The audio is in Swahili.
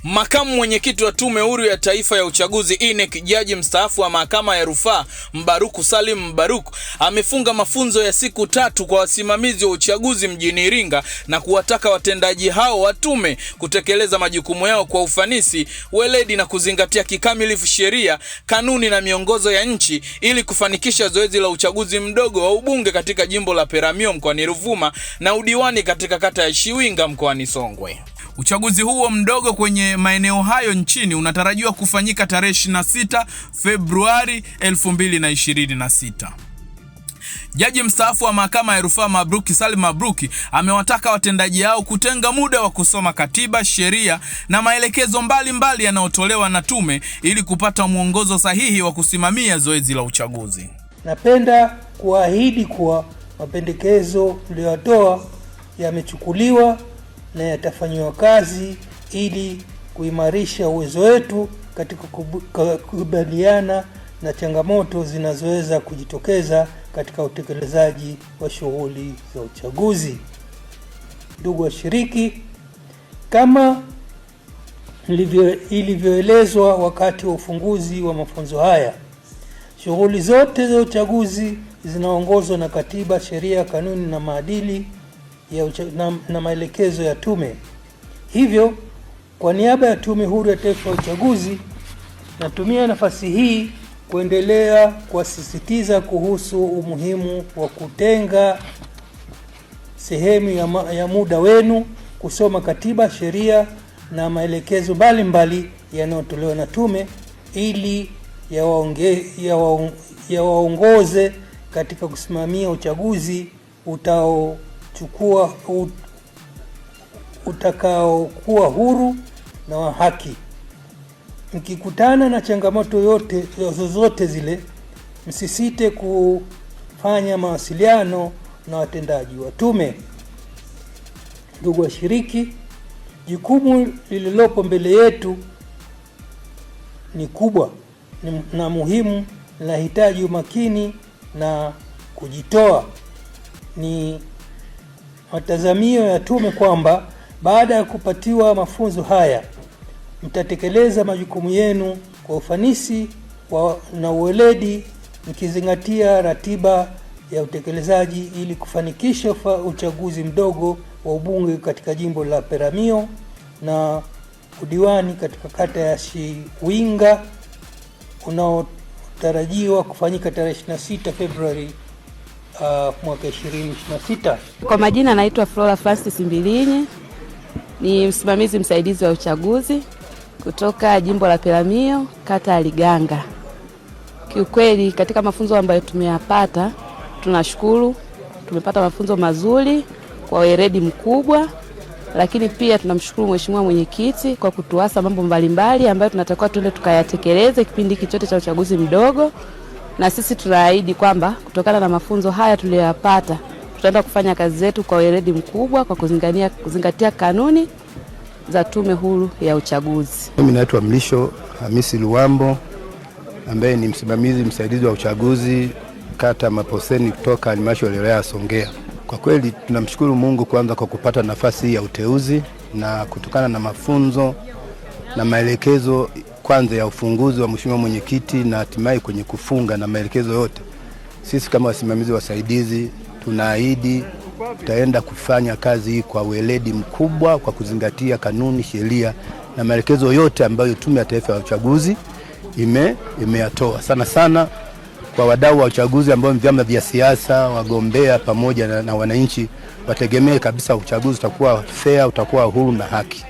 Makamu mwenyekiti wa Tume Huru ya Taifa ya Uchaguzi INEC, jaji mstaafu wa Mahakama ya Rufaa Mbaruku Salim Mbaruku amefunga mafunzo ya siku 3 kwa wasimamizi wa uchaguzi mjini Iringa na kuwataka watendaji hao wa tume kutekeleza majukumu yao kwa ufanisi, weledi na kuzingatia kikamilifu sheria, kanuni na miongozo ya nchi ili kufanikisha zoezi la uchaguzi mdogo wa ubunge katika jimbo la Peramiho mkoani Ruvuma na udiwani katika kata ya Shiwinga mkoani Songwe. Uchaguzi huo mdogo kwenye maeneo hayo nchini unatarajiwa kufanyika tarehe 26 Februari 2026. Jaji mstaafu wa Mahakama ya Rufaa Mbaruku Salim Mbaruku amewataka watendaji hao kutenga muda wa kusoma katiba, sheria na maelekezo mbalimbali yanayotolewa na tume ili kupata mwongozo sahihi wa kusimamia zoezi la uchaguzi. Napenda kuahidi kuwa mapendekezo tuliyotoa yamechukuliwa na yatafanywa kazi ili kuimarisha uwezo wetu katika kukabiliana na changamoto zinazoweza kujitokeza katika utekelezaji wa shughuli za uchaguzi. Ndugu washiriki, kama ilivyoelezwa wakati wa ufunguzi wa mafunzo haya, shughuli zote za uchaguzi zinaongozwa na katiba, sheria, kanuni na maadili na maelekezo ya tume. Hivyo, kwa niaba ya Tume Huru ya Taifa ya Uchaguzi, natumia nafasi hii kuendelea kuasisitiza kuhusu umuhimu wa kutenga sehemu ya muda wenu kusoma katiba, sheria na maelekezo mbalimbali yanayotolewa na tume ili yawaongoze katika kusimamia uchaguzi utakaokuwa huru na wa haki. Mkikutana na changamoto zozote zile, msisite kufanya mawasiliano na watendaji wa tume. Ndugu washiriki, jukumu lililopo mbele yetu ni kubwa na muhimu, linahitaji umakini na kujitoa. Ni matazamio ya tume kwamba baada ya kupatiwa mafunzo haya mtatekeleza majukumu yenu kwa ufanisi na uweledi, mkizingatia ratiba ya utekelezaji ili kufanikisha uchaguzi mdogo wa ubunge katika jimbo la Peramiho na udiwani katika kata ya Shiwinga unaotarajiwa kufanyika tarehe 26 Februari mwaka 2026. Kwa majina naitwa Flora Francis Mbilinyi, ni msimamizi msaidizi wa uchaguzi kutoka jimbo la Peramiho, kata ya Liganga. Kiukweli katika mafunzo ambayo tumeyapata, tunashukuru, tumepata mafunzo mazuri kwa weledi mkubwa, lakini pia tunamshukuru Mheshimiwa Mwenyekiti kwa kutuasa mambo mbalimbali ambayo tunatakiwa tuende tukayatekeleze kipindi chote cha uchaguzi mdogo. Na sisi tunaahidi kwamba kutokana na mafunzo haya tuliyoyapata, tutaenda kufanya kazi zetu kwa weledi mkubwa kwa kuzingatia kanuni za Tume Huru ya Uchaguzi. Mimi naitwa Mlisho Hamisi Luambo, ambaye ni msimamizi msaidizi wa uchaguzi kata Maposeni kutoka halmashauri ya wilaya ya Songea. Kwa kweli tunamshukuru Mungu kwanza kwa kupata nafasi hii ya uteuzi, na kutokana na mafunzo na maelekezo kwanza ya ufunguzi wa Mheshimiwa Mwenyekiti na hatimaye kwenye kufunga na maelekezo yote, sisi kama wasimamizi wasaidizi tunaahidi tutaenda kufanya kazi hii kwa weledi mkubwa kwa kuzingatia kanuni, sheria na maelekezo yote ambayo Tume ya Taifa ya Uchaguzi imeyatoa. Sana kwa wadau wa uchaguzi ambao ni vyama vya siasa, wagombea pamoja na wananchi, wategemee kabisa uchaguzi utakuwa fair, utakuwa huru na haki.